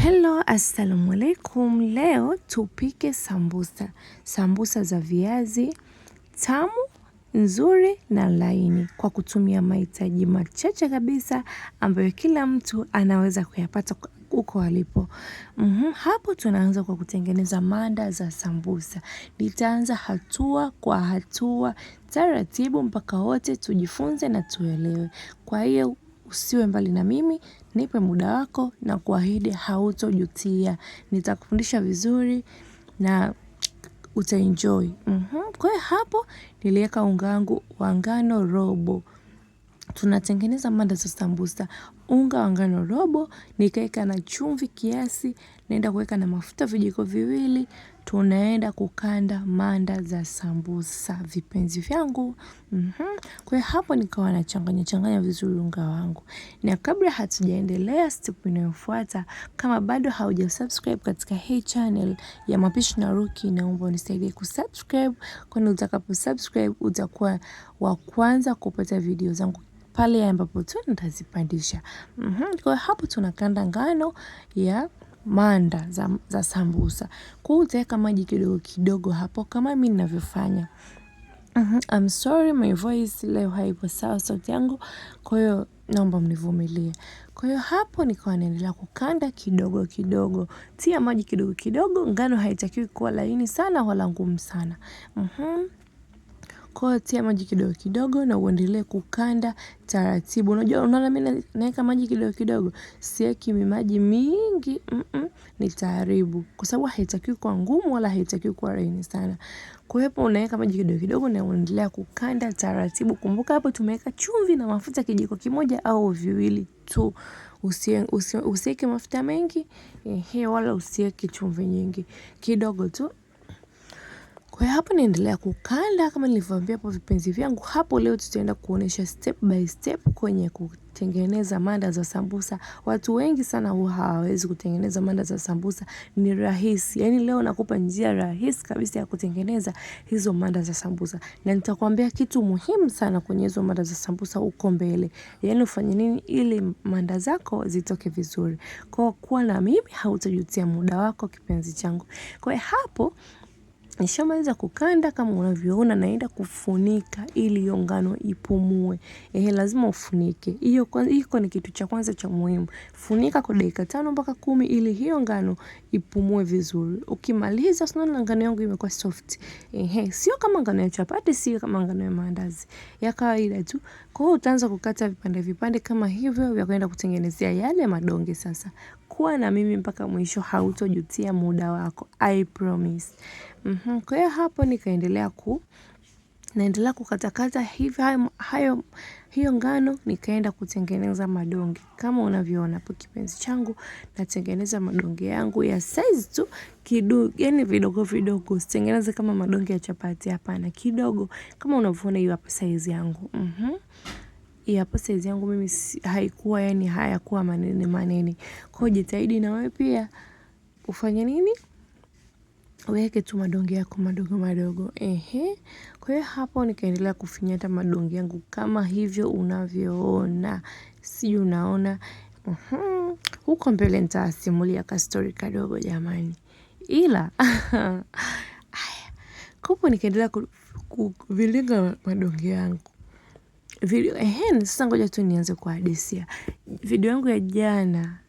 Hello, assalamu alaikum. Leo tupike sambusa. Sambusa za viazi tamu, nzuri na laini kwa kutumia mahitaji machache kabisa ambayo kila mtu anaweza kuyapata uko alipo. Hapo tunaanza kwa kutengeneza manda za sambusa. Nitaanza hatua kwa hatua, taratibu mpaka wote tujifunze na tuelewe. Kwa hiyo usiwe mbali na mimi, nipe muda wako na kuahidi hautojutia. Nitakufundisha vizuri na utaenjoy. Kwa hiyo hapo niliweka unga wangu wa ngano robo. Tunatengeneza manda za sambusa. Unga wa ngano robo, nikaweka na chumvi kiasi, naenda kuweka na mafuta vijiko viwili, tunaenda kukanda manda za sambusa vipenzi vyangu. Kwa hiyo hapo nikawa nachanganya vizuri unga wangu. Na kabla hatujaendelea step inayofuata, kama bado haujasubscribe katika hii channel ya Mapishi na Ruki, naomba unisaidie kusubscribe, kwani utakaposubscribe utakuwa wa kwanza kupata video zangu pale ambapo tu nitazipandisha. Kwa hapo tunakanda ngano ya manda za sambusa. Kwa hiyo utaweka maji kidogo kidogo hapo kama mimi ninavyofanya. I'm sorry, my voice leo haipo sawa, sauti yangu. Kwa hiyo naomba mnivumilie. Kwa hiyo hapo nikawa naendelea kukanda kidogo kidogo. Tia maji kidogo kidogo, ngano haitakiwi kuwa laini sana wala ngumu sana. Kwa hiyo tia maji kidogo kidogo na uendelee kukanda taratibu. Unajua unaona mimi naweka maji kidogo kidogo, siweki maji mingi, nitaharibu. Kwa sababu haitakiwi kuwa ngumu wala haitakiwi kuwa laini sana. Kwa hiyo unaweka maji kidogo kidogo na unaendelea kukanda taratibu. Kumbuka hapo tumeweka chumvi na mafuta kijiko kimoja au viwili tu. Usiweke mafuta mengi, wala usiweke chumvi nyingi. Kidogo tu. Kwa hiyo hapo naendelea kukanda kama nilivyowaambia hapo vipenzi vyangu. Hapo leo tutaenda kuonesha step by step kwenye kutengeneza manda za sambusa. Watu wengi sana huwa hawawezi kutengeneza manda za sambusa. Ni rahisi. Yaani leo nakupa njia rahisi kabisa ya kutengeneza hizo manda za sambusa. Na nitakwambia kitu muhimu sana kwenye hizo manda za sambusa uko mbele. Yaani ufanye nini ili manda zako zitoke vizuri. Kwa kuwa na mimi hautajutia muda wako kipenzi changu. Kwa hiyo hapo nishamaliza kukanda kama unavyoona, naenda kufunika ili hiyo ngano ipumue. Lazima ufunike. Hiyo ni kitu cha kwanza cha muhimu. Funika kwa dakika 5 mpaka 10 ili hiyo ngano ipumue vizuri. Ukimaliza unaona ngano yangu imekuwa soft. Sio kama ngano ya chapati, sio kama ngano ya maandazi. Ya kawaida tu. Kwa hiyo utaanza kukata vipande vipande kama hivyo vya kwenda kutengenezea yale madonge sasa. Kuwa na mimi mpaka mwisho, hautojutia muda wako. I promise. Kwa hiyo hapo nikaendelea naendelea kukatakata hivi hiyo ngano, nikaenda kutengeneza madonge. Kama unavyoona hapo kipenzi changu, natengeneza madonge yangu ya size tu kidogo, yani vidogo vidogo. Usitengeneze kama madonge ya chapati, hapana, kidogo. Kama unavyoona hiyo hapo size yangu. Hiyo hapo size yangu mimi haikuwa, yani hayakuwa manene. Kwa hiyo jitahidi na wewe pia ufanye nini? Weke tu madonge yako madogo madogo. Kwa hiyo hapo nikaendelea kufinyata madonge yangu kama hivyo unavyoona. Si unaona? Huko mbele nitasimulia ka story kadogo jamani. Ila kupo nikaendelea kuvilinga madonge yangu. Sasa ngoja tu nianze kuhadisia. Video yangu ya jana,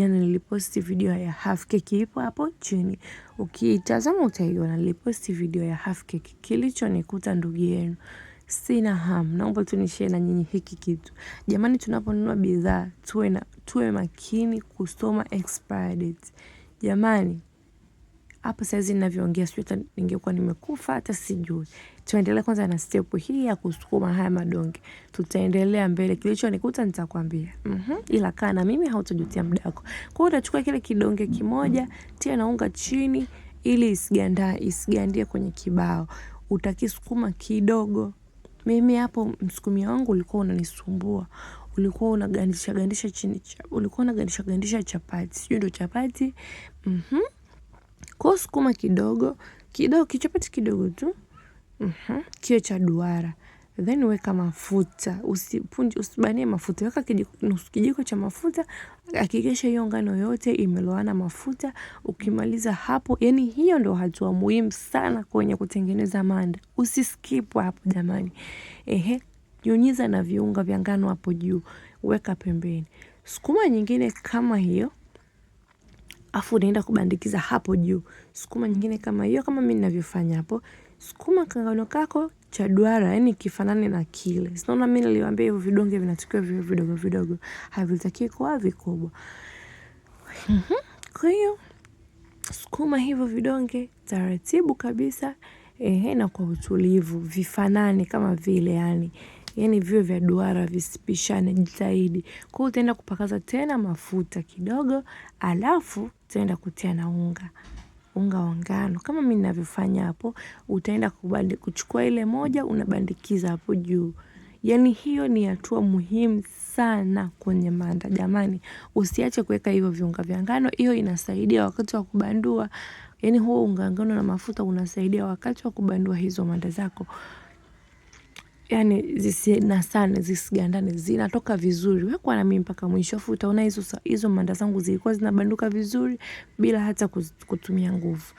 niliposti video ya half cake, ipo hapo chini. Ukitazama utaiona, niliposti video ya half cake. Kilichonikuta ndugu yenu, sina hamu. Naomba tu nishare na nyinyi hiki kitu. Jamani, tunaponunua bidhaa tuwe makini kusoma expiry date. Jamani, hapa saizi ninavyoongea sio hata ningekuwa nimekufa hata sijui. Tuendelee kwanza na step hii ya kusukuma haya madonge. Tutaendelea mbele, kilichonikuta nitakwambia. Ila kaa na mimi, hautajutia muda wako. Kwa hiyo utachukua kile kidonge kimoja, tia na unga chini ili isigandie kwenye kibao. Utakisukuma kidogo. Mimi hapo msukumia wangu ulikuwa unanisumbua. Ulikuwa unagandisha chini, ulikuwa unagandisha chapati. Sio ndio chapati? Kwa sukuma kidogo, kichapati kidogo tu. Kiwe cha duara. then weka mafuta. Usibanie mafuta, weka nusu kijiko cha mafuta. Hakikisha hiyo ngano yote imelowana mafuta. Ukimaliza hapo, yani hiyo ndo hatua muhimu sana kwenye kutengeneza manda. Usiskip hapo jamani. Nyunyiza na viunga vya ngano hapo juu, weka pembeni. Sukuma nyingine kama hiyo, afu unaenda kubandikiza hapo juu. Sukuma nyingine kama hiyo, kama mimi ninavyofanya hapo. Sukuma kangano kako cha duara, yani kifanane na kile. Sinaona mimi niliwaambia hivyo vidonge vinatakiwa viwe vidogo vidogo, havitakiwi kuwa vikubwa. Kwa hiyo sukuma hivyo vidonge taratibu kabisa, na kwa utulivu, vifanane kama vile yani viwe vya duara, visipishane, jitahidi. Kwa hiyo utaenda kupakaza tena mafuta kidogo, alafu utaenda kutia na unga wa ngano kama mimi ninavyofanya hapo. Utaenda kuchukua ile moja, unabandikiza hapo juu. Yani hiyo ni hatua muhimu sana kwenye manda jamani. Usiache kuweka hivyo viunga vya ngano, hiyo inasaidia wakati wa kubandua. Yani huo unga ngano na mafuta unasaidia wakati wa kubandua hizo manda zako. Yani zisinasane, zisigandane, zinatoka vizuri. Wekwa na mimi mpaka mwisho, utaona hizo manda zangu zilikuwa zinabanduka vizuri bila hata kutumia nguvu.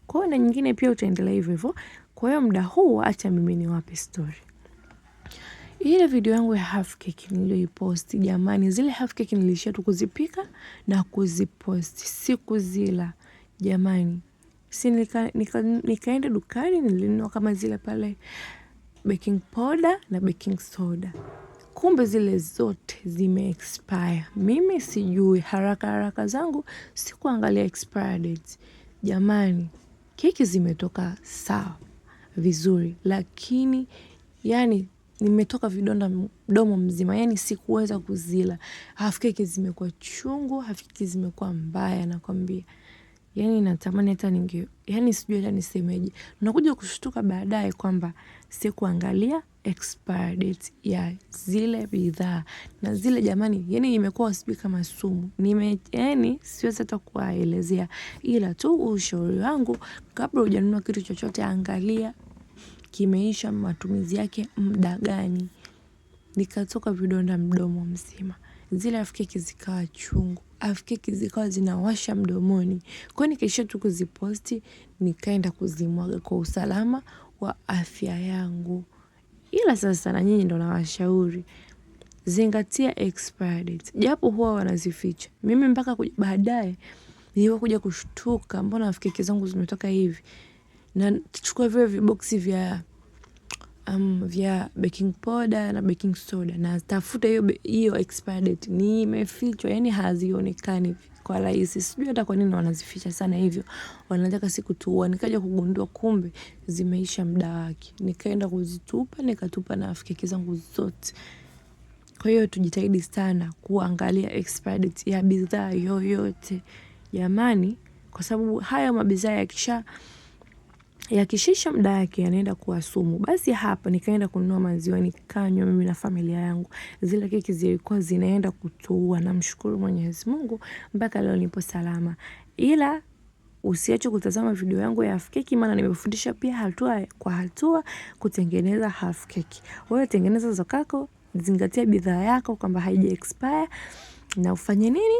Kwa hiyo na nyingine pia utaendelea hivyo hivyo. Kwa hiyo muda huu acha mimi niwape story. Ile video yangu ya half cake niliyoiposti jamani, zile half cake nilishia tu kuzipika na kuziposti, si kuzila jamani. Si nikaenda dukani nilinunua kama zile pale baking powder na baking soda. Kumbe zile zote zime expire. Mimi sijui, haraka zangu sikuangalia expire date. Jamani, keki zimetoka sawa vizuri, lakini yani nimetoka vidonda mdomo mzima, yani sikuweza kuzila. Half cake zimekuwa chungu, half cake zimekuwa mbaya nakwambia. Yani natamani hata yani sijui hata nisemeje. Nakuja kushtuka baadaye kwamba sikuangalia expire date ya zile bidhaa. Na zile jamani, yani imekuwa sijui kama sumu. Yani siwezi hata kuwaelezea, ila tu ushauri wangu, kabla hujanunua kitu chochote angalia kimeisha matumizi yake muda gani. Nikatoka vidonda mdomo mzima. Zile half cake zikawa chungu, half cake zikawa zinawasha mdomoni. Kwa hiyo nikaishia tu kuziposti, nikaenda kuzimwaga kwa usalama wa afya yangu. Ila sasa na nyinyi ndo nawashauri, zingatia expire date. Japo huwa wanazificha. Mimi mpaka baadaye nilipokuja kushtuka, mbona half cake zangu zimetoka hivi. Na chukua vile viboksi vya baking powder na baking soda, na tafuta hiyo expire date, ni imefichwa, yani hazionekani kwa rahisi. Sijui hata kwa nini wanazificha sana hivyo, wanataka siku tu. Nikaja kugundua kumbe zimeisha muda wake, nikaenda kuzitupa, nikatupa na half cake zangu zote. Kwa hiyo tujitahidi sana kuangalia expire date ya bidhaa yoyote jamani, kwa sababu haya mabidhaa yakishisha muda wake yanaenda kuwa sumu. Basi hapa nikaenda kununua maziwa nikanywa mimi na familia yangu. Zile keki zilikuwa zinaenda kutuua, namshukuru Mwenyezi Mungu mpaka leo nipo salama. Ila usiache kutazama video yangu ya half cake, maana nimefundisha pia hatua kwa hatua kutengeneza half cake. Wewe tengeneza zako, zingatia bidhaa yako kwamba haija expire, na ufanye nini?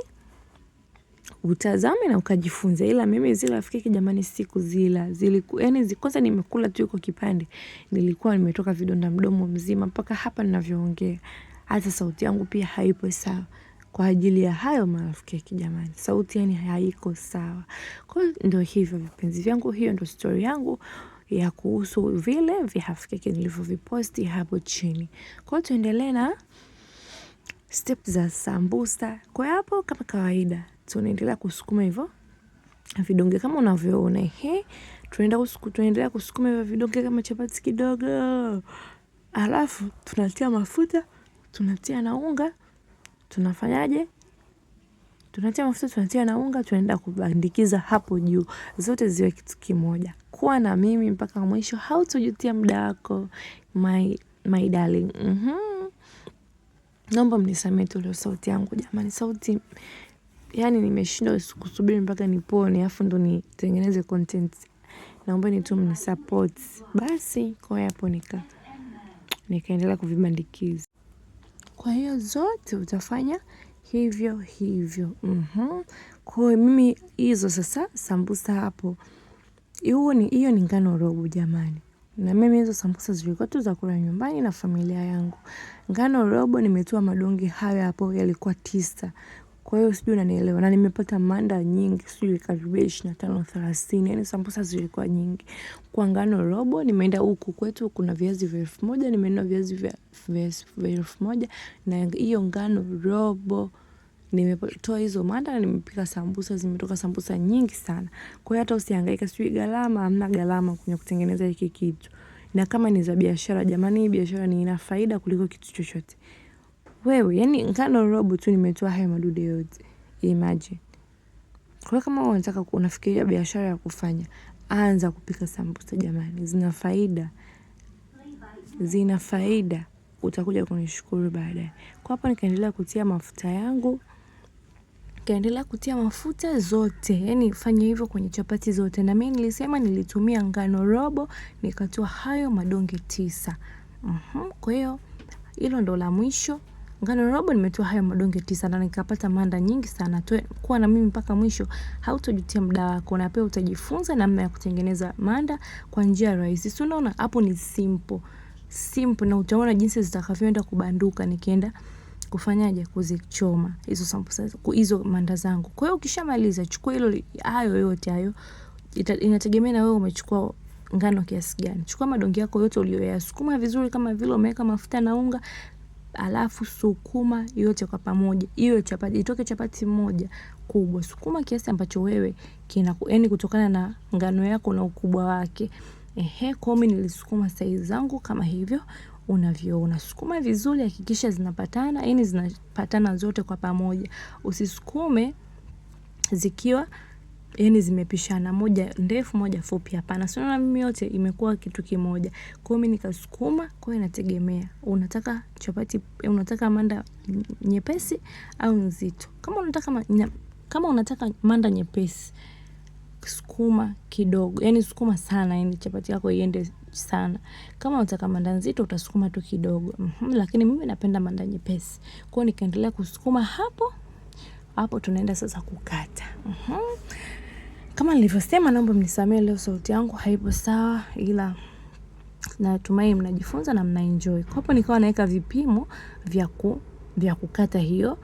Utazame na ukajifunza. Ila mimi zile half cake jamani sikuzila. Yani kwanza nimekula tu yuko kipande, nilikuwa nimetoka vidonda mdomo mzima mpaka hapa ninavyoongea. Hata sauti yangu pia haipo sawa kwa ajili ya hayo half cake jamani. Sauti yani haiko sawa. Kwa ndio hivyo vipenzi vyangu, hiyo ndio story yangu ya kuhusu vile vya half cake nilivyoviposti hapo chini. Kwa hiyo tuendelee na step za sambusa. Kwa hapo kama kawaida tunaendelea kusukuma hivyo vidonge kama unavyoona. Tunaendelea kusukuma hivyo vidonge kama chapati kidogo. Alafu tunatia mafuta, tunatia na unga. Tunafanyaje? Tunatia mafuta, tunatia na unga, tunaenda kubandikiza hapo juu. Zote ziwe kitu kimoja. Kuwa na mimi mpaka mwisho, hautojutia muda wako my darling. Naomba mnisamee tu leo sauti yangu jamani, sauti yani nimeshindwa kusubiri mpaka nipone afu ndo nitengeneze content. Naomba tu mnisupport. Basi kwa hapo nika nikaendelea kuvibandikiza. Kwa hiyo zote utafanya hivyo hivyo. Kwa hiyo mimi hizo sasa sambusa hapo. Hiyo ni ngano robo jamani. Na mimi hizo sambusa zilikuwa tu za kula nyumbani na familia yangu. Ngano robo nimetoa madonge hayo hapo yalikuwa 9. Kwa hiyo sijui unanielewa, na nimepata manda nyingi, sijui karibia 25 30. Yaani sambusa zilikuwa nyingi. Kwa ngano robo nimeenda huku kwetu kuna viazi vya 1000, nimenunua viazi vya 1000 na hiyo ngano robo nimetoa hizo manda na nimepika sambusa, zimetoka sambusa nyingi sana. Kwa hiyo hata usihangaika sijui gharama, hamna gharama kwenye kutengeneza hiki kitu. Na kama ni za biashara jamani, hii biashara ni ina faida kuliko kitu chochote. Wewe, yani ngano robo tu nimetoa hayo madude yote. Imagine. Kwa hiyo kama unataka unafikiria biashara ya kufanya, anza kupika sambusa jamani. Zina faida. Utakuja kunishukuru baadaye. Kwa hapo nikaendelea kutia mafuta yangu. Nikaendelea kutia mafuta zote. Yani fanya hivyo kwenye chapati zote. Na mimi nilisema nilitumia ngano robo, nikatoa hayo madonge 9. Kwa hiyo hilo ndo la mwisho. Ngano robo nimetoa hayo madonge 9 na nikapata manda nyingi sana. Kuwa na mimi mpaka mwisho, hautojutia muda wako na pia utajifunza namna ya kutengeneza manda kwa njia rahisi. Si unaona hapo ni simple na utaona jinsi zitakavyoenda kubanduka nikienda kufanyaje kuzichoma hizo sambusa hizo manda zangu. Kwa hiyo ukishamaliza chukua hayo yote inategemea na wewe umechukua ngano kiasi gani. Chukua madonge yako yote uliyoyasukuma vizuri kama vile umeweka mafuta na unga, alafu sukuma yote kwa pamoja. Hiyo chapati itoke chapati moja kubwa. Sukuma kiasi ambacho wewe yani kutokana na ngano yako na ukubwa wake. Kwa mimi nilisukuma size zangu kama hivyo unavyoona. Sukuma vizuri, hakikisha zinapatana, yani zinapatana zote kwa pamoja. Usisukume zikiwa yani zimepishana, moja ndefu moja fupi, hapana. Sio na mimi yote imekuwa kitu kimoja. Kwa hiyo mimi nikasukuma. Kwa hiyo inategemea unataka chapati, unataka manda nyepesi au nzito. Kama unataka manda nyepesi, sukuma kidogo, yani sukuma sana, yani chapati yako iende sana. Kama unataka manda nzito utasukuma tu kidogo. Lakini mimi napenda manda nyepesi. Kwa hiyo nikaendelea kusukuma hapo tunaenda sasa kukata. Kama nilivyosema, naomba mnisamehe leo sauti yangu haipo sawa, ila natumai mnajifunza na mnaenjoy. Kwa hapo nikawa naweka vipimo vya kukata hiyo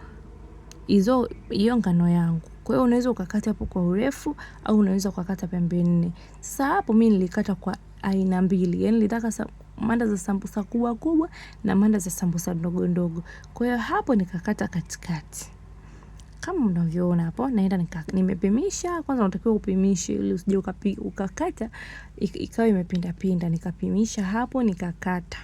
ngano yangu. Kwa hiyo unaweza ukakata hapo kwa urefu au unaweza ukakata pembe 4. Sasa hapo mimi nilikata kwa aina mbili. Yaani nilitaka manda za sambusa kubwa kubwa na manda za sambusa ndogo ndogo. Kwa hiyo hapo nikakata katikati. Kama mnavyoona hapo naenda nimepimisha. Kwanza unatakiwa upimishe ili usije ukakata ikawa imepinda. Nikapimisha hapo nikakata.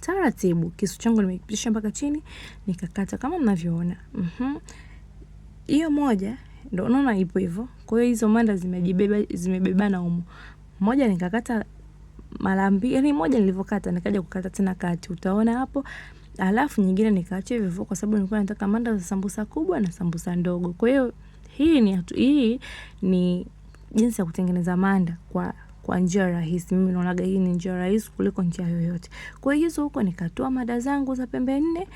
Taratibu kisu changu nimekipisha mpaka chini nikakata kama mnavyoona. Hiyo moja ndio unaona ipo hivyo. Kwa hiyo hizo manda zimebebana humo. Moja nikakata mara mbili, yani moja nilivyokata nikaja kukata tena kati, utaona hapo. Alafu nyingine nikaacha hivyo kwa sababu nilikuwa nataka manda za sambusa kubwa na sambusa ndogo. Kwa hiyo hii ni jinsi ya kutengeneza manda kwa njia rahisi. Mimi naonaga hii ni njia rahisi kuliko njia yoyote. Kwa hiyo hizo huko nikatoa manda zangu za pembe 4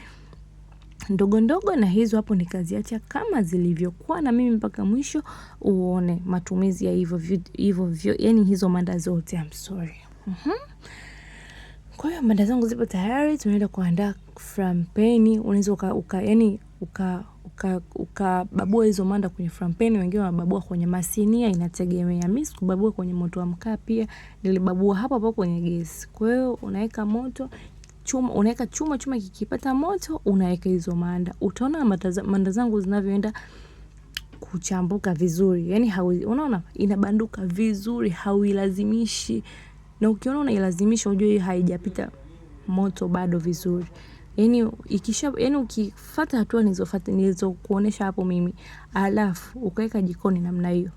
ndogo ndogo, na hizo hapo nikaziacha kama zilivyokuwa, na mimi mpaka mwisho uone matumizi ya hivyo yani hizo manda zote. I'm sorry. Kwa hiyo manda zangu zipo tayari, tunaenda kuandaa frampeni. Unaweza ukababua hizo manda kwenye frampeni, wengine wanababua kwenye masinia, inategemea. Mimi sikubabua kwenye moto wa mkaa, pia nilibabua hapo kwenye gesi. Kwa hiyo unaweka moto, unaweka chuma kikipata moto unaweka hizo manda. Utaona manda zangu zinavyoenda kuchambuka vizuri. Yani unaona inabanduka vizuri, hauilazimishi. Na ukiona unailazimisha ujue hii haijapita moto bado vizuri. Yani ukifuata hatua nilizokuonesha hapo mimi, alafu ukaweka jikoni namna hiyo,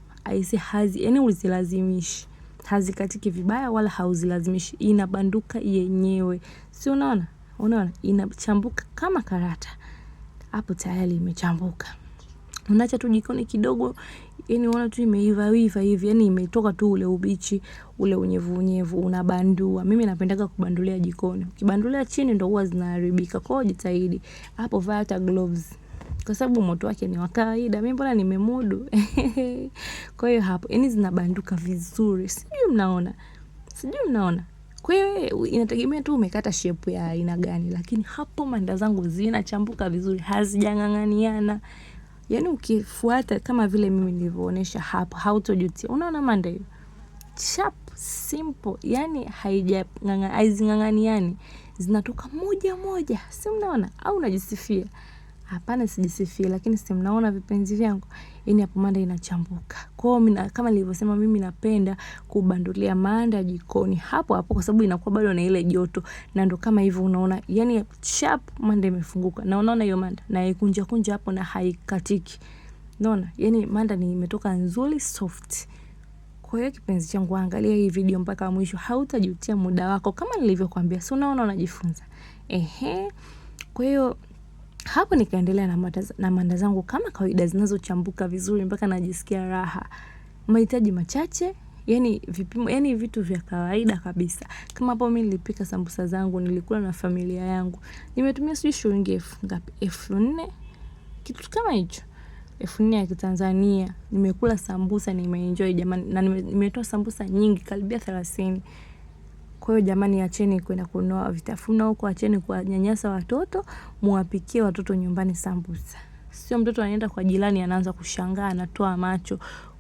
yani uzilazimishi. Hazikatiki vibaya wala hauzilazimishi, inabanduka yenyewe. Si unaona inachambuka kama karata. Hapo tayari imechambuka. Unaacha tu jikoni kidogo yani unaona tu imeiva hivi, yani imetoka tu ule ubichi, ule unyevu unabandua. Mimi napendaga kubandulia jikoni. Ukibandulia chini ndo huwa zinaharibika. Kwa hiyo jitahidi hapo vaa hata gloves, kwa sababu moto wake ni wa kawaida. Mimi mbona nimemudu. Kwa hiyo hapo yani zinabanduka vizuri. Sijui mnaona. Kwa hiyo inategemea tu umekata shape ya aina gani, lakini hapo manda zangu zinachambuka vizuri, hazijang'ang'aniana. Yani ukifuata kama vile mimi nilivyoonyesha hapo, hautojutia. Unaona manda hiyo? Sharp, simple, yani haizing'ang'aniani. Zinatoka moja. Si mnaona? Au unajisifia? Hapana, sijisifia, lakini si mnaona vipenzi vyangu? Yani hapo manda inachambuka. Kwa hiyo kama nilivyosema, mimi napenda kubandulia manda jikoni hapo kwa sababu inakuwa bado na ile joto, na ndo kama hivyo unaona, yani sharp, manda imefunguka. Na unaona hiyo manda na ikunja hapo na haikatiki. Unaona? Yani manda ni imetoka nzuri, soft. Kwa hiyo kipenzi changu, angalia hii video mpaka mwisho, hautajutia muda wako kama nilivyokuambia. Si unaona unajifunza. Kwa hiyo hapo nikaendelea na manda zangu kama kawaida, zinazochambuka vizuri mpaka najisikia raha. Mahitaji machache, yani vipimo, yani vitu vya kawaida kabisa. Kama hapo mimi nilipika sambusa zangu, nilikula na familia yangu. Nimetumia sijui shilingi ngapi? 4,000 kitu kama hicho. 4,000 ya Kitanzania. Nimekula sambusa, nimeenjoy jamani, na nimetoa sambusa nyingi karibia 30. Kwa hiyo jamani, acheni kwenda kununua vitafunwa huko, acheni kuwanyanyasa watoto, muwapikie watoto nyumbani sambusa. Sio mtoto anaenda kwa jirani anaanza kushangaa, anatoa macho,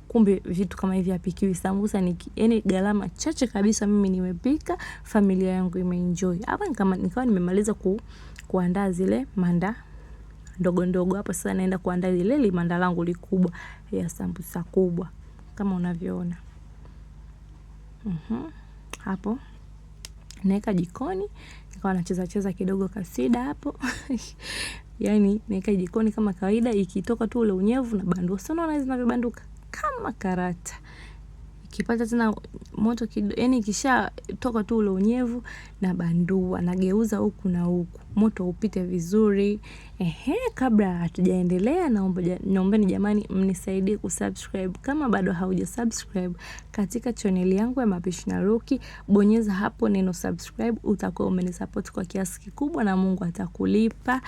kumbe vitu kama hivi hapikiwi. Sambusa ni yani gharama chache kabisa, mimi nimepika, familia yangu imeenjoy. Hapa nikawa nimemaliza kuandaa zile manda ndogo. Hapo sasa naenda kuandaa ile manda langu likubwa ya sambusa kubwa kama unavyoona. Hapo naeka jikoni, nikawa nacheza kidogo kasida hapo. Yani naeka jikoni kama kawaida, ikitoka tu ule unyevu na bandua. Sio unaona zinavyobanduka kama karata. Ikipata tena moto kidogo, yani ikisha toka tu ule unyevu na bandua, nageuza huku na huku, moto upite vizuri. Kabla hatujaendelea, naombeni jamani mnisaidie kusubscribe kama bado haujasubscribe katika channel yangu ya Mapishi na Roki. Bonyeza hapo neno subscribe, utakuwa umenisupport kwa kiasi kikubwa, na Mungu atakulipa.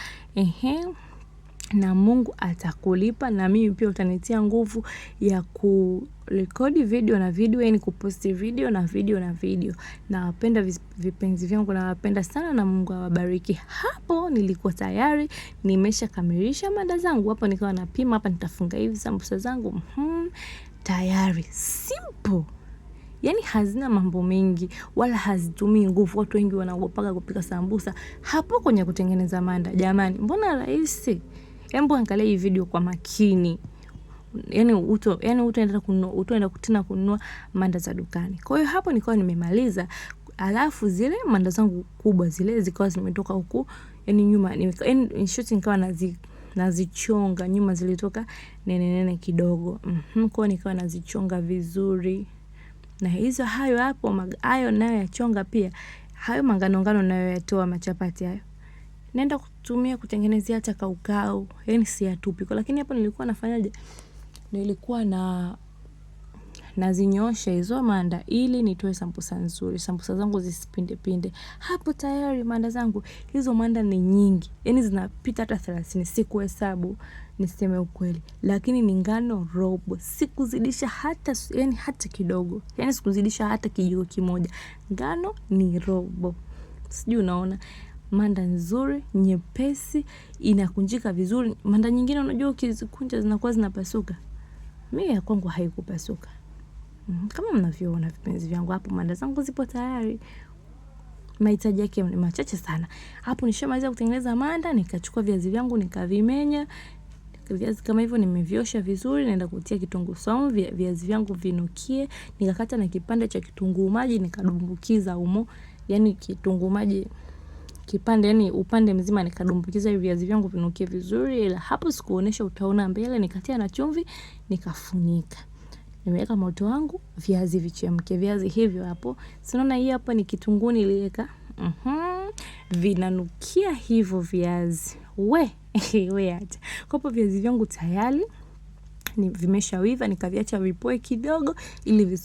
Na Mungu atakulipa, na mimi pia utanitia nguvu ya kurekodi video na video, yani kuposti video na video. Nawapenda vipenzi vyangu, nawapenda sana, na Mungu awabariki. Hapo nilikuwa tayari nimeshakamilisha mada zangu. Hapo nikawa napima, hapa nitafunga hivi sambusa zangu. Tayari, simple. Yani hazina mambo mengi wala hazitumii nguvu. Watu wengi wanaogopa kupika sambusa hapo kwenye kutengeneza manda. Jamani, mbona rahisi? Hebu angalia hii video kwa makini. Yani utaenda tena kununua manda za dukani. Kwa hiyo hapo nikawa nimemaliza. Alafu zile manda zangu kubwa zile zikawa zimetoka huku, yani nyuma nikawa nazichonga. Nyuma zilitoka nene kidogo. Kwa nikawa nazichonga vizuri. Na hayo hapo nayo yachonga pia. Hayo mangano nayo yatoa machapati hayo, naenda kutumia kutengenezea hata kaukau. Yani siyatupi. Lakini hapo nilikuwa nafanyaje? Nilikuwa nazinyosha hizo manda ili nitoe sambusa nzuri, sambusa zangu zisipinde. Hapo tayari manda zangu. Hizo manda ni nyingi, yani zinapita hata 30. Sikuhesabu, niseme ukweli, lakini ni ngano robo. Sikuzidisha hata kidogo, yani sikuzidisha hata kijiko kimoja. Ngano ni robo. Sijui unaona. Manda nzuri, nyepesi, inakunjika vizuri. Manda nyingine unajua ukizikunja zinakuwa zinapasuka. Mimi ya kwangu haikupasuka. Kama mnavyoona vipenzi vyangu, hapo manda zangu zipo tayari. Mahitaji yake ni machache sana. Hapo nishamaliza kutengeneza manda, nikachukua viazi vyangu nikavimenya. Viazi kama hivyo nimeviosha vizuri, naenda kutia kitunguu saumu, viazi vyangu vinukie. Nikakata na kipande cha kitunguu maji nikadumbukiza humo. Yani kitunguu maji kipande, yani upande mzima nikadumbukiza hivi viazi vyangu vinukie vizuri. Ila hapo sikuonesha, utaona mbele. Nikatia na chumvi, nikafunika. Nimeweka moto wangu, viazi vichemke. Viazi hivyo hapo, sinaona hii hapa ni kitunguu niliweka. Vinanukia hivyo viazi. We acha. Kwa hapo viazi vyangu tayari vimeshawiva, nikaviacha vipoe kidogo ili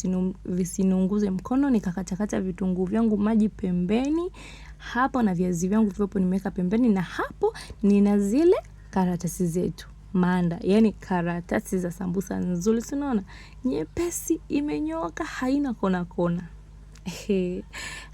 visinunguze mkono. Nikakatakata vitunguu vyangu maji pembeni hapo, na viazi vyangu vipo nimeweka pembeni, na hapo nina zile karatasi zetu manda, yani karatasi za sambusa nzuri, unaona nyepesi, imenyooka, haina kona kona.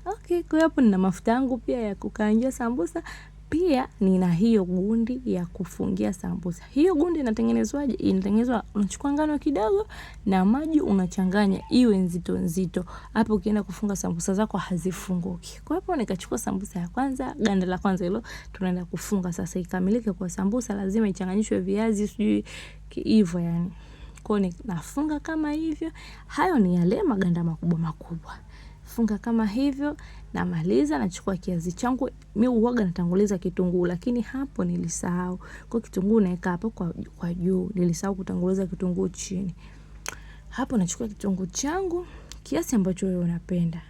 Okay, kwa hapo nina mafuta yangu pia ya kukaangia sambusa. Pia nina hiyo gundi ya kufungia sambusa. Hiyo gundi inatengenezwaje? Inatengenezwa, unachukua ngano kidogo na maji unachanganya iwe nzito nzito. Hapo ukienda kufunga sambusa zako hazifunguki. Kwa hapo nikachukua sambusa ya kwanza, ganda la kwanza hilo tunaenda kufunga sasa. Ikamilike kwa sambusa lazima ichanganyishwe viazi sijui hivyo yani. Kwa hiyo nafunga kama hivyo. Hayo ni yale maganda makubwa makubwa. Funga kama hivyo, namaliza, nachukua kiazi changu. Mimi huaga natanguliza kitunguu, lakini hapo nilisahau. Kwa kitunguu naeka hapo kwa juu, nilisahau kutanguliza kitunguu chini. Hapo nachukua kitunguu changu kiasi ambacho wewe unapenda.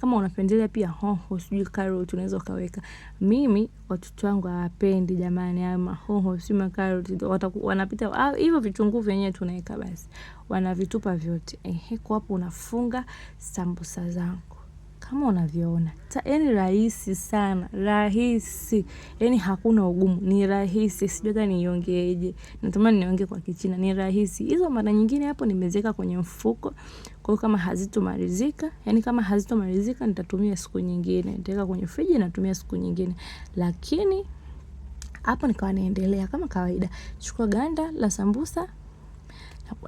Kama unapendelea pia hoho sijui carrot unaweza kaweka. Mimi watoto wangu hawapendi jamani haya hoho sima carrot, wanapita hivyo vitunguu vyenyewe tunaweka basi. Wanavitupa vyote. Kwa hapo unafunga sambusa zangu kama unavyoona. Yani rahisi sana, rahisi. Yani hakuna ugumu, ni rahisi. Sijui hata niongeeje. Natamani niongee kwa Kichina, ni rahisi. Hizo mara nyingine hapo nimeziweka kwenye mfuko. Kwa hiyo kama hazitomalizika, yani kama hazitomalizika nitatumia siku nyingine. Nitaweka kwenye friji natumia siku nyingine. Lakini hapo nikawa naendelea kama kawaida. Chukua ganda la sambusa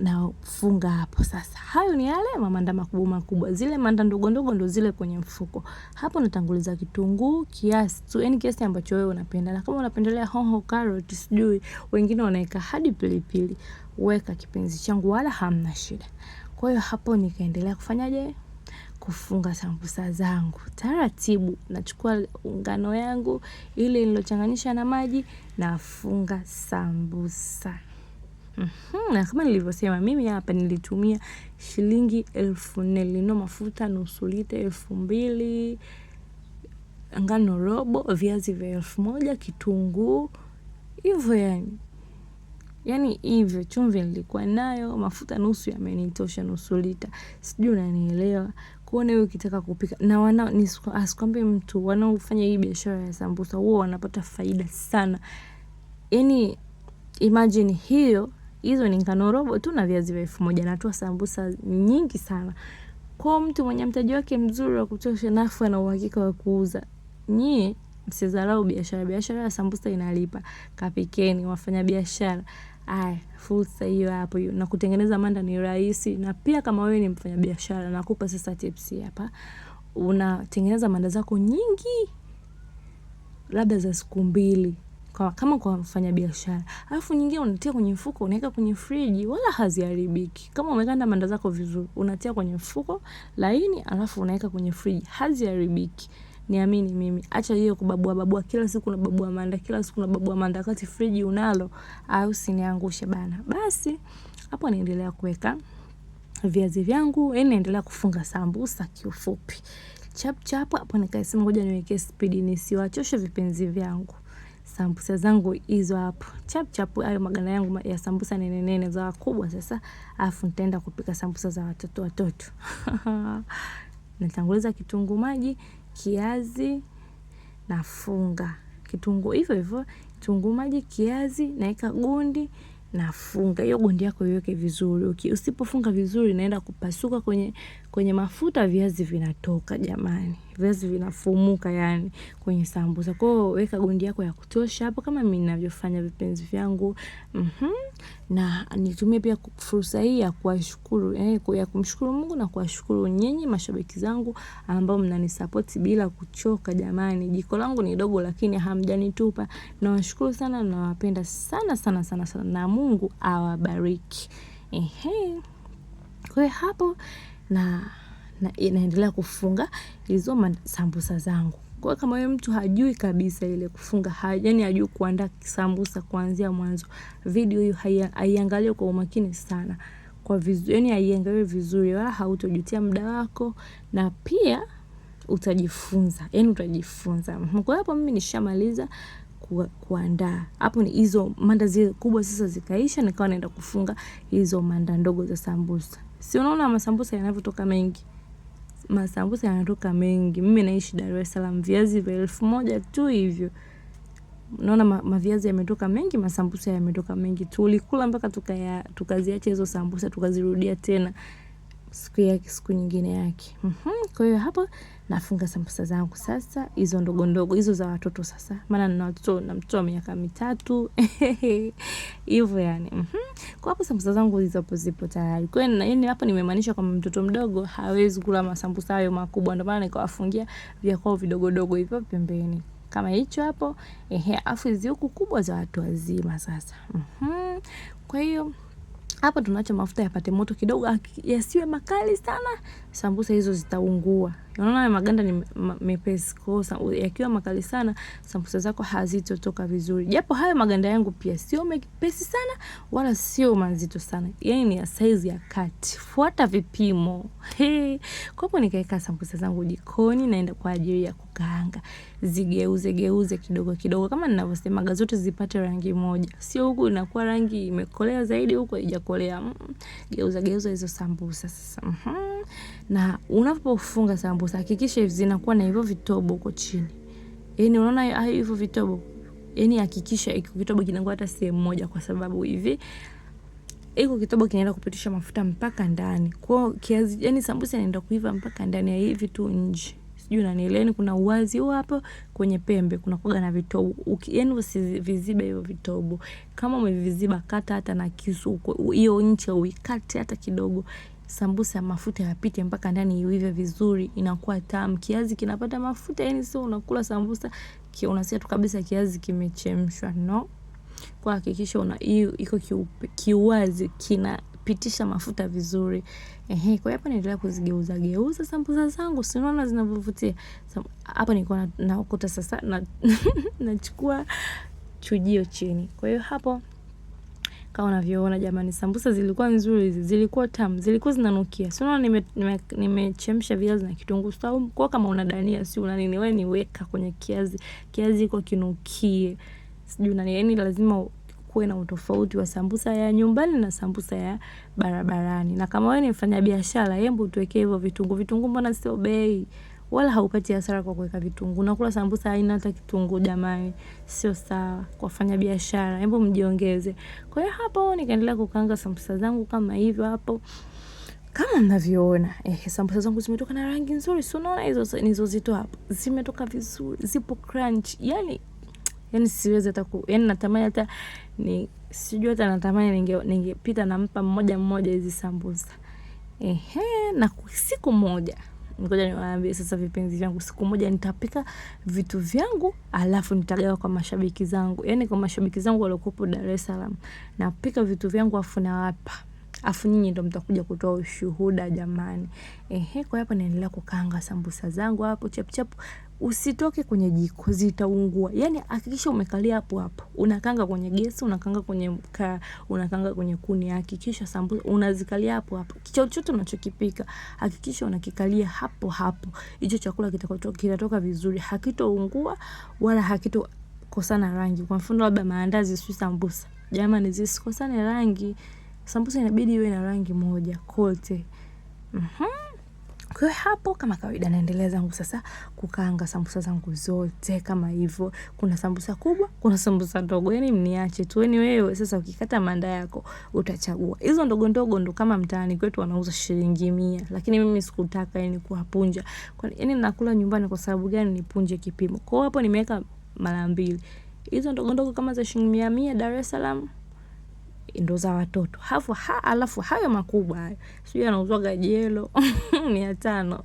na funga hapo sasa. Hayo ni yale mamanda makubwa makubwa. Zile manda ndogo ndogo ndo zile kwenye mfuko. Hapo natanguliza kitunguu kiasi tu, yani kiasi ambacho wewe unapenda. Na kama unapendelea hoho, carrot, sijui wengine wanaweka hadi pilipili, weka kipenzi changu wala hamna shida. Kwa hiyo hapo nikaendelea kufanyaje? Kufunga sambusa zangu. Taratibu nachukua ngano yangu ile nilochanganyisha na maji na funga sambusa. Na kama nilivyosema mimi hapa nilitumia shilingi 1400, nilinunua mafuta nusu lita 2000, ngano robo, viazi vya 1000, kitunguu hivyo yani hivyo, chumvi nilikuwa nayo, mafuta nusu yamenitosha, nusu lita. Sijui unanielewa. Kuona wewe ukitaka kupika na asikwambie mtu wanaofanya hii biashara ya sambusa wao wanapata faida sana. Yani imagine hizo ni ngano robo tu na viazi vya 1000, natoa sambusa nyingi sana. Kwa mtu mwenye mtaji wake mzuri wa kutosha nafu ana uhakika wa kuuza. Nyie msidharau biashara ya sambusa inalipa. Kapikeni wafanya biashara. Fursa hiyo hapo hiyo. Na kutengeneza manda ni rahisi. Na pia kama wewe ni mfanya biashara, nakupa sasa tips hapa. Unatengeneza manda zako nyingi labda za siku 2. Kama kwa mfanya biashara. Alafu nyingine unatia kwenye mfuko, unaweka kwenye friji, wala haziharibiki. Kama umekanda manda zako vizuri, unatia kwenye mfuko laini, alafu unaweka kwenye friji, haziharibiki. Niamini mimi. Acha hiyo kubabua kila siku unababua manda, kila siku unababua manda wakati friji unalo, au usiniangushe bana. Basi hapo naendelea kuweka viazi vyangu, naendelea kufunga sambusa kiufupi. Chap hapo nikaisema ngoja niweke speed nisiwachoshe vipenzi vyangu. Sambusa zangu hizo hapo. Chap hayo maganda yangu ya sambusa nene za kubwa sasa. Alafu nitaenda kupika sambusa za watoto. Natanguliza kitunguu maji, kiazi, nafunga. Kitunguu hivyo, kitunguu maji, kiazi, naeka gundi, nafunga. Hiyo gundi yako iweke vizuri. Usipofunga vizuri inaenda kupasuka kwenye mafuta, viazi vinatoka jamani. Viazi vinafumuka yani kwenye sambusa. Kwa hiyo weka gundi yako ya kutosha hapo kama mimi ninavyofanya vipenzi vyangu. Na nitumie pia fursa hii ya kuwashukuru, ya kumshukuru Mungu na kuwashukuru nyinyi mashabiki zangu ambao mnanisupport bila kuchoka jamani. Jiko langu ni dogo lakini hamjanitupa. Nawashukuru sana na nawapenda sana sana sana sana, na Mungu awabariki. Kwa hapo naendelea kufunga hizo sambusa zangu. Kwa kama wewe mtu hajui kabisa ile kufunga, yani hajui kuandaa sambusa kuanzia mwanzo, video hiyo haiangalie kwa umakini sana. Kwa vizuri, yani haiangalie vizuri, wala hautojutia muda wako na pia utajifunza. Yani utajifunza. Kwa hapo mimi nishamaliza kuandaa. Hapo ni hizo manda zile kubwa sasa zikaisha, nikawa naenda kufunga hizo manda ndogo za sambusa. Si unaona masambusa yanavyotoka mengi? Masambusa yanatoka mengi. Mimi naishi Dar es Salaam, viazi vya 1000 tu hivyo. Unaona maviazi yametoka mengi, masambusa yametoka mengi. Tulikula mpaka tukaziacha hizo sambusa, tukazirudia tena siku nyingine yake. Kwa hiyo hapo nafunga sambusa zangu sasa, hizo ndogo ndogo, hizo za watoto sasa. Maana nina watoto, na mtoto wa miaka 3. Hivyo yani. Kwa hapo sambusa zangu zipo tayari. Kwa hiyo yani hapa nimemaanisha kwamba mtoto mdogo hawezi kula masambusa hayo makubwa, ndio maana nikawafungia vya kwao vidogo dogo hivyo pembeni. Kama hicho hapo, afu hizi huku kubwa za watu wazima sasa. Kwa hiyo hapa tunaacha mafuta yapate moto kidogo, yasiwe makali sana, sambusa hizo zitaungua. Unaona maganda ni mepesi, kwa yakiwa makali sana sambusa zako hazitotoka vizuri. Japo hayo maganda yangu pia sio mepesi sana wala sio mazito sana, yani ni ya size ya kati. Fuata vipimo. Kwa hapo nikaeka sambusa zangu jikoni, naenda kwa ajili ya kukaanga. Zigeuze kidogo kidogo, kama ninavyosema, zote zipate rangi moja. Sio huku inakuwa rangi imekolea zaidi, huku haijakolea. Geuza hizo sambusa sasa. Na unapofunga sambusa hakikisha zinakuwa na hivyo vitobo huko chini. Yaani unaona hivyo vitobo? Yaani hakikisha iko kitobo kinakuwa hata sehemu moja, kwa sababu hivi iko kitobo kinaenda kupitisha mafuta mpaka ndani. Kwa kiasi yani sambusa inaenda kuiva mpaka ndani ya hivi tu nje. Sijui unanielewa, kuna uwazi huo hapo kwenye pembe kuna kuga na vitobo. Yaani usivizibe hivyo vitobo. Kama umeviziba, kata hata na kisu huko, hiyo nje uikate hata kidogo. Sambusa mafuta yapite mpaka ndani iive vizuri, inakuwa tamu. Kiazi kinapata mafuta, yani sio unakula sambusa unasikia tu kabisa kiazi kimechemshwa. No. Kwa hakikisha iko kiwazi kinapitisha mafuta vizuri. Kwa hapa naendelea kuzigeuza sambusa zangu, si unaona zinavyovutia. Hapa nilikuwa naokota sasa nachukua chujio chini. Kwa hiyo hapo kama unavyoona jamani, sambusa zilikuwa nzuri, zilikuwa tamu, zilikuwa zinanukia. Si unaona nimechemsha viazi na kitunguu saumu. Kwa kama una dania si una nini, wewe niweka kwenye kiazi iko kinukie. Sijui yani lazima kuwe na utofauti wa sambusa ya nyumbani na sambusa ya barabarani. Na kama wewe ni mfanya biashara, hebu tuwekee hivyo vitunguu mbona sio bei? Wala haupati hasara kwa kuweka vitunguu. Nakula sambusa haina hata kitunguu jamani. Sio sawa kwa fanya biashara. Hebu mjiongeze. Kwa hiyo hapo nikaendelea kukaanga sambusa zangu kama hivyo hapo. Kama mnavyoona, sambusa zangu zimetoka na rangi nzuri. Si unaona hizo nilizozitoa hapo? Zimetoka vizuri, zipo crunch. Yani siwezi hata yani natamani hata sijui hata natamani ningepita nampa mmoja hizi sambusa. Na siku moja ngoja niwaambie sasa vipenzi vyangu, siku moja nitapika vitu vyangu alafu nitagawa kwa mashabiki zangu. Yani kwa mashabiki zangu waliokuwa Dar es Salaam, napika vitu vyangu afu nawapa. Afu nyinyi ndio mtakuja kutoa ushuhuda jamani. Kwa hapa naendelea kukaanga sambusa zangu hapo chap. Usitoke kwenye jiko, zitaungua. Yani hakikisha umekalia hapo hapo. Unakanga kwenye gesi, unakanga kwenye mkaa, unakanga kwenye kuni. Hakikisha sambusa unazikalia hapo hapo. Chochote unachokipika hakikisha unakikalia hapo hapo. Hicho chakula kitatoka vizuri, hakitoungua wala hakitokosana rangi. Kwa mfano labda maandazi si sambusa, jamani zisikosane rangi. Sambusa inabidi iwe na rangi moja kote. Kwa hapo kama kawaida naendelea zangu sasa kukaanga sambusa zangu zote kama hivyo. Kuna sambusa kubwa, kuna sambusa ndogo. Yani mniache tu, yani wewe sasa ukikata manda yako utachagua. Hizo ndogo ndogo ndo kama mtaani kwetu wanauza shilingi 100, lakini mimi sikutaka yani kuwapunja. Yani nakula nyumbani kwa sababu gani nipunje kipimo. Kwa hapo nimeweka mara 2. Hizo ndogo ndogo kama za shilingi 100 Dar es Salaam ndo za watoto. Alafu hayo makubwa hayo sio yanauzwa jelo 500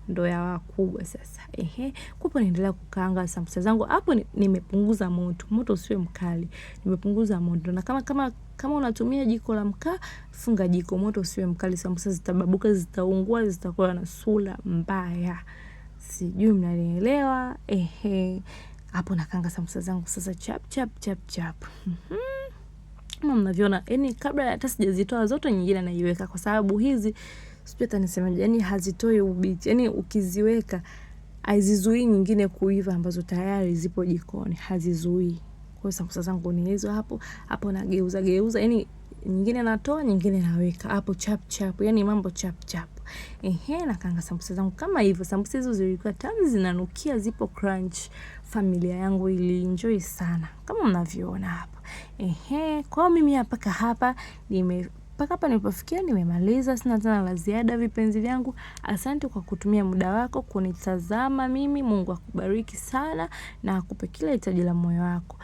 ndo ya wakubwa sasa. Kupo naendelea kukaanga sambusa zangu. Hapo nimepunguza moto usiwe mkali. Nimepunguza moto. Na kama unatumia jiko la mkaa, funga jiko, moto usiwe mkali, sambusa zitababuka, zitaungua, zitakuwa na sura mbaya. Sijui mnanielewa. Hapo nakaanga sambusa zangu sasa chap. Kama mnaviona, yani kabla hata sijazitoa zote nyingine naiweka, kwa sababu hizi sijui hata nisemaje, yani hazitoi ubichi. Yani ukiziweka hazizuii nyingine kuiva ambazo tayari zipo jikoni, hazizuii. Kwa sambusa zangu ni hizo hapo nageuza, yani nyingine natoa, nyingine naweka hapo chap chap, yani mambo chap chap. Nakaanga sambusa zangu kama hivyo. Sambusa hizo zilikuwa tamu, zinanukia, zipo crunch. Familia yangu ilienjoy sana kama mnavyoona hapa. Kwa mimi hapa nilipofikia nimemaliza, sina tena la ziada vipenzi vyangu. Asante kwa kutumia muda wako kunitazama mimi. Mungu akubariki sana na akupe kila hitaji la moyo wako.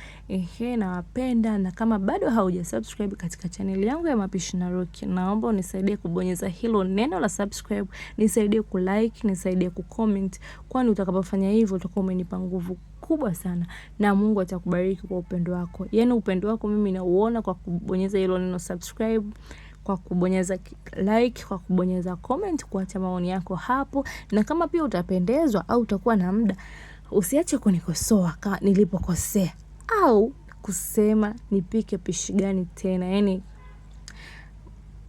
Nawapenda, na kama bado haujasubscribe katika channel yangu ya Mapishi na Roki, naomba unisaidie kubonyeza hilo neno la subscribe, nisaidie kulike, nisaidie kucomment, kwani utakapofanya hivyo utakuwa umenipa nguvu kubwa sana, na Mungu atakubariki kwa upendo wako. Yani upendo wako mimi nauona kwa kubonyeza hilo neno subscribe, kwa kubonyeza like, kwa kubonyeza comment, kuacha maoni yako hapo. Na kama pia utapendezwa au utakuwa na muda, usiache kunikosoa kama nilipokosea, au kusema nipike pishi gani tena. Yani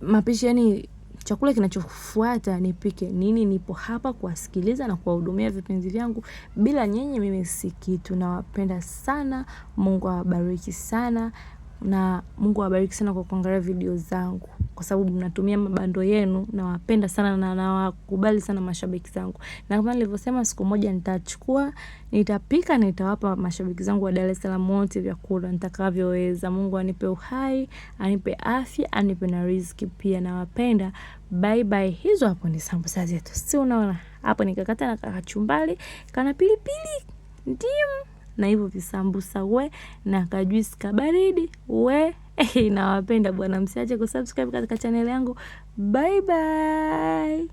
mapishi, yani chakula kinachofuata nipike nini. Nipo hapa kuwasikiliza na kuwahudumia vipenzi vyangu. Bila nyinyi mimi si kitu. Nawapenda sana. Mungu awabariki sana. Na Mungu awabariki sana kwa kuangalia video zangu, kwa sababu mnatumia mabando yenu. Nawapenda sana na nawakubali sana mashabiki zangu. Na kama nilivyosema, siku moja nitapika, nitawapa mashabiki zangu wa Dar es Salaam wote vyakula nitakavyoweza. Mungu anipe uhai, anipe afya, anipe na riziki pia. Nawapenda. Bye bye. Hizo hapo ni sambusa zetu. Si unaona? Hapo nikakata na kachumbari, kana pilipili, ndimu, na hivyo visambusa na kajuisi kabaridi nawapenda bwana. Msiache kusubscribe katika channel yangu. Bye bye.